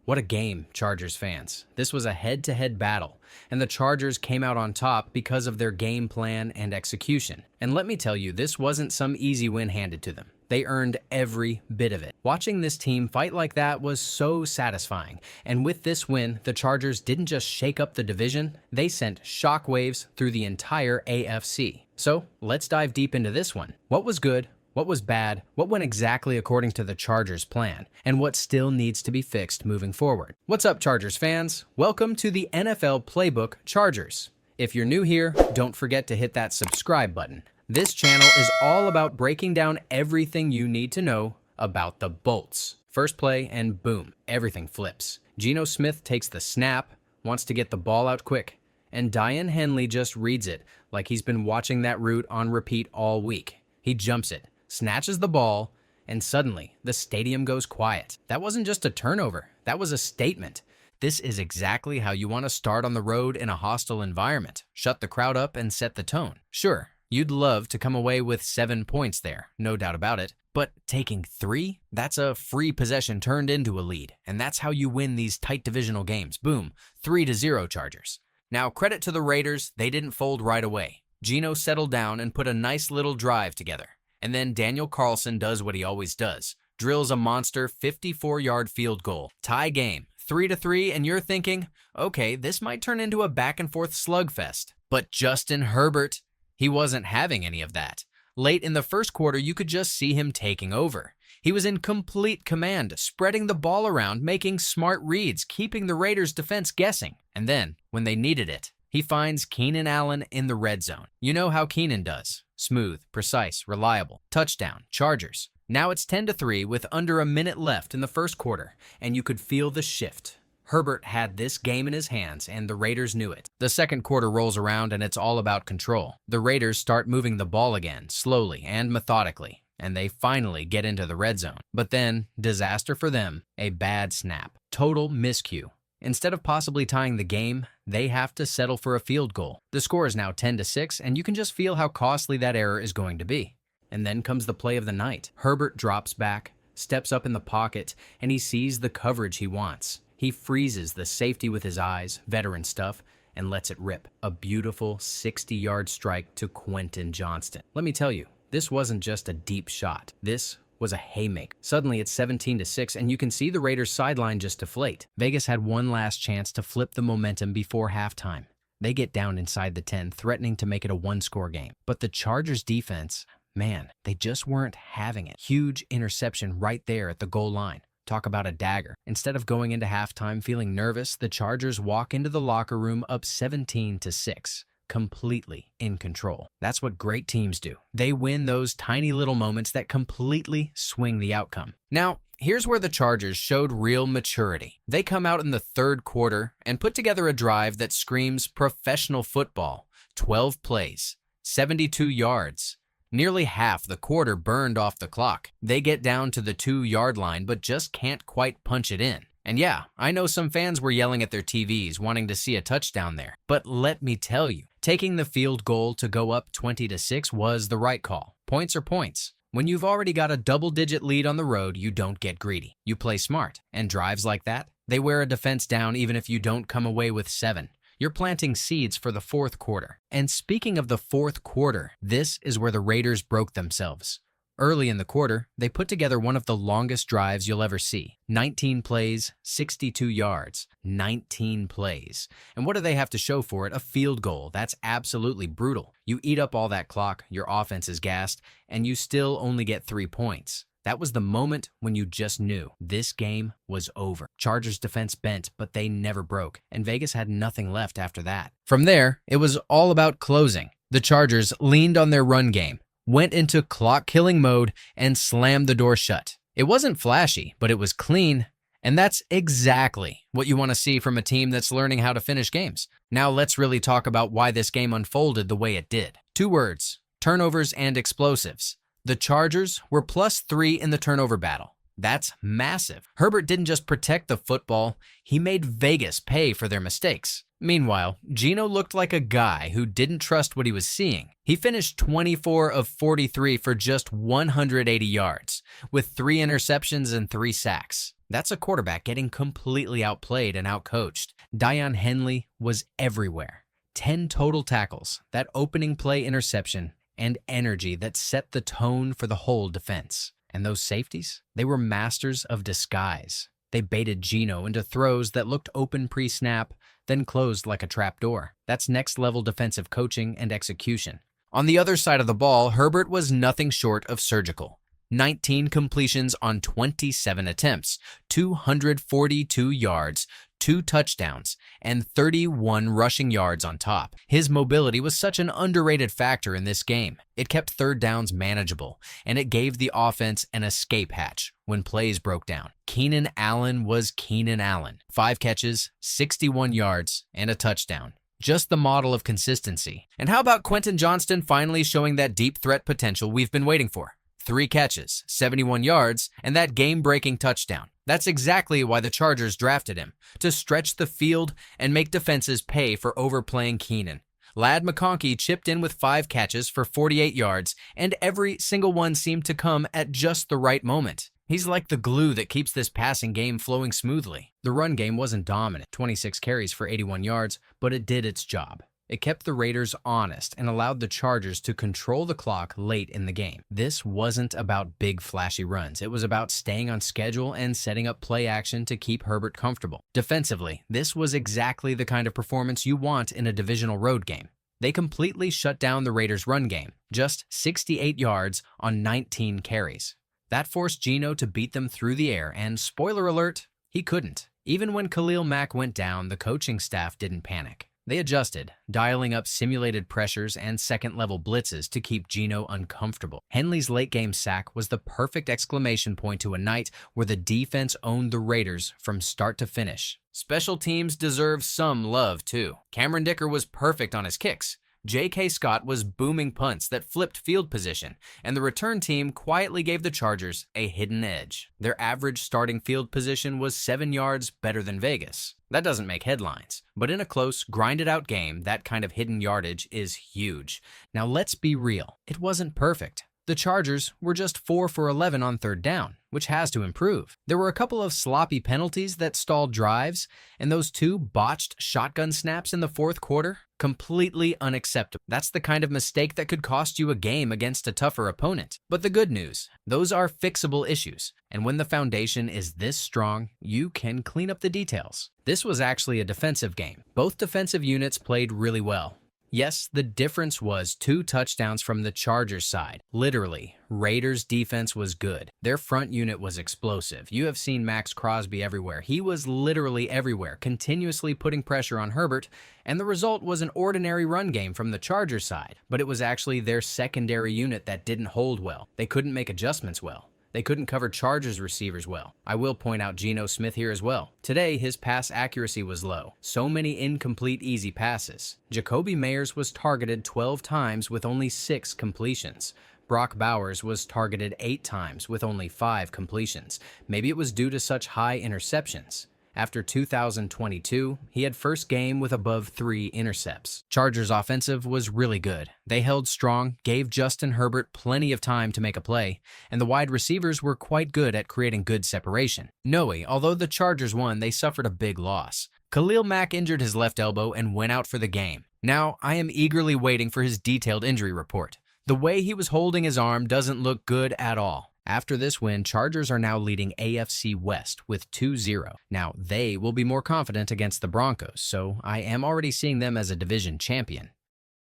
What a game, Chargers fans. This was a head-to-head battle, and the Chargers came out on top because of their game plan and execution. And let me tell you, this wasn't some easy win handed to them. They earned every bit of it. Watching this team fight like that was so satisfying. And with this win, the Chargers didn't just shake up the division, they sent shockwaves through the entire AFC. So let's dive deep into this one. What was good? What was bad? What went exactly according to the Chargers' plan? And what still needs to be fixed moving forward? What's up, Chargers fans? Welcome to the NFL Playbook Chargers. If you're new here, don't forget to hit that subscribe button. This channel is all about breaking down everything you need to know about the Bolts. First play and boom, everything flips. Geno Smith takes the snap, wants to get the ball out quick, and Daiyan Henley just reads it like he's been watching that route on repeat all week. He jumps it, snatches the ball, and suddenly the stadium goes quiet. That wasn't just a turnover, that was a statement. This is exactly how you want to start on the road in a hostile environment. Shut the crowd up and set the tone. Sure, you'd love to come away with 7 points there, no doubt about it. But taking 3? That's a free possession turned into a lead, and that's how you win these tight divisional games. Boom, 3-0 Chargers. Now, credit to the Raiders, they didn't fold right away. Geno settled down and put a nice little drive together. And then Daniel Carlson does what he always does. Drills a monster 54-yard field goal. Tie game, 3-3, and you're thinking, okay, this might turn into a back-and-forth slugfest. But Justin Herbert, he wasn't having any of that. Late in the first quarter, you could just see him taking over. He was in complete command, spreading the ball around, making smart reads, keeping the Raiders' defense guessing. And then, when they needed it, he finds Keenan Allen in the red zone. You know how Keenan does. Smooth, precise, reliable. Touchdown, Chargers. Now it's 10-3 with under a minute left in the first quarter, and you could feel the shift. Herbert had this game in his hands, and the Raiders knew it. The second quarter rolls around, and it's all about control. The Raiders start moving the ball again, slowly and methodically, and they finally get into the red zone. But then, disaster for them, a bad snap. Total miscue. Instead of possibly tying the game, they have to settle for a field goal. The score is now 10-6, and you can just feel how costly that error is going to be. And then comes the play of the night. Herbert drops back, steps up in the pocket, and he sees the coverage he wants. He freezes the safety with his eyes, veteran stuff, and lets it rip. A beautiful 60-yard strike to Quentin Johnston. Let me tell you, this wasn't just a deep shot. This was a haymaker. Suddenly it's 17-6, and you can see the Raiders' sideline just deflate. Vegas had one last chance to flip the momentum before halftime. They get down inside the 10, threatening to make it a one-score game. But the Chargers' defense, man, they just weren't having it. Huge interception right there at the goal line. Talk about a dagger. Instead of going into halftime feeling nervous, the Chargers walk into the locker room up 17-6. Completely in control. That's what great teams do. They win those tiny little moments that completely swing the outcome. Now, here's where the Chargers showed real maturity. They come out in the third quarter and put together a drive that screams professional football. 12 plays, 72 yards. Nearly half the quarter burned off the clock. They get down to the 2-yard line but just can't quite punch it in. And yeah, I know some fans were yelling at their TVs wanting to see a touchdown there. But let me tell you, taking the field goal to go up 20-6 was the right call. Points are points. When you've already got a double-digit lead on the road, you don't get greedy. You play smart. And drives like that, they wear a defense down even if you don't come away with 7. You're planting seeds for the fourth quarter. And speaking of the fourth quarter, this is where the Raiders broke themselves. Early in the quarter, they put together one of the longest drives you'll ever see. 19 plays, 62 yards. 19 plays. And what do they have to show for it? A field goal. That's absolutely brutal. You eat up all that clock, your offense is gassed, and you still only get 3 points. That was the moment when you just knew this game was over. Chargers defense bent, but they never broke, and Vegas had nothing left after that. From there, it was all about closing. The Chargers leaned on their run game, went into clock-killing mode, and slammed the door shut. It wasn't flashy, but it was clean, and that's exactly what you want to see from a team that's learning how to finish games. Now let's really talk about why this game unfolded the way it did. 2 words: turnovers and explosives. The Chargers were +3 in the turnover battle. That's massive. Herbert didn't just protect the football, he made Vegas pay for their mistakes. Meanwhile, Geno looked like a guy who didn't trust what he was seeing. He finished 24 of 43 for just 180 yards, with 3 interceptions and 3 sacks. That's a quarterback getting completely outplayed and outcoached. Daiyan Henley was everywhere. 10 total tackles, that opening play interception, and energy that set the tone for the whole defense. And those safeties? They were masters of disguise. They baited Geno into throws that looked open pre-snap, then closed like a trapdoor. That's next-level defensive coaching and execution. On the other side of the ball, Herbert was nothing short of surgical. 19 completions on 27 attempts, 242 yards, 2 touchdowns, and 31 rushing yards on top. His mobility was such an underrated factor in this game. It kept third downs manageable, and it gave the offense an escape hatch when plays broke down. Keenan Allen was Keenan Allen. 5 catches, 61 yards, and a touchdown. Just the model of consistency. And how about Quentin Johnston finally showing that deep threat potential we've been waiting for? 3 catches, 71 yards, and that game-breaking touchdown. That's exactly why the Chargers drafted him, to stretch the field and make defenses pay for overplaying Keenan. Lad McConkey chipped in with 5 catches for 48 yards, and every single one seemed to come at just the right moment. He's like the glue that keeps this passing game flowing smoothly. The run game wasn't dominant, 26 carries for 81 yards, but it did its job. It kept the Raiders honest and allowed the Chargers to control the clock late in the game. This wasn't about big flashy runs. It was about staying on schedule and setting up play action to keep Herbert comfortable. Defensively, this was exactly the kind of performance you want in a divisional road game. They completely shut down the Raiders' run game, just 68 yards on 19 carries. That forced Geno to beat them through the air, and spoiler alert, he couldn't. Even when Khalil Mack went down, the coaching staff didn't panic. They adjusted, dialing up simulated pressures and second-level blitzes to keep Geno uncomfortable. Henley's late-game sack was the perfect exclamation point to a night where the defense owned the Raiders from start to finish. Special teams deserve some love, too. Cameron Dicker was perfect on his kicks. J.K. Scott was booming punts that flipped field position, and the return team quietly gave the Chargers a hidden edge. Their average starting field position was 7 yards better than Vegas. That doesn't make headlines, but in a close, grinded-out game, that kind of hidden yardage is huge. Now let's be real. It wasn't perfect. The Chargers were just 4 for 11 on third down, which has to improve. There were a couple of sloppy penalties that stalled drives, and those 2 botched shotgun snaps in the fourth quarter, completely unacceptable. That's the kind of mistake that could cost you a game against a tougher opponent. But the good news, those are fixable issues, and when the foundation is this strong, you can clean up the details. This was actually a defensive game. Both defensive units played really well. Yes, the difference was 2 touchdowns from the Chargers side. Literally, Raiders' defense was good. Their front unit was explosive. You have seen Maxx Crosby everywhere. He was literally everywhere, continuously putting pressure on Herbert, and the result was an ordinary run game from the Chargers side. But it was actually their secondary unit that didn't hold well. They couldn't make adjustments well. They couldn't cover Chargers receivers well. I will point out Geno Smith here as well. Today, his pass accuracy was low. So many incomplete easy passes. Jakobi Meyers was targeted 12 times with only 6 completions. Brock Bowers was targeted 8 times with only 5 completions. Maybe it was due to such high interceptions. After 2022, he had first game with above 3 intercepts. Chargers offensive was really good. They held strong, gave Justin Herbert plenty of time to make a play, and the wide receivers were quite good at creating good separation. Although the Chargers won, they suffered a big loss. Khalil Mack injured his left elbow and went out for the game. Now, I am eagerly waiting for his detailed injury report. The way he was holding his arm doesn't look good at all. After this win, Chargers are now leading AFC West with 2-0. Now, they will be more confident against the Broncos, so I am already seeing them as a division champion.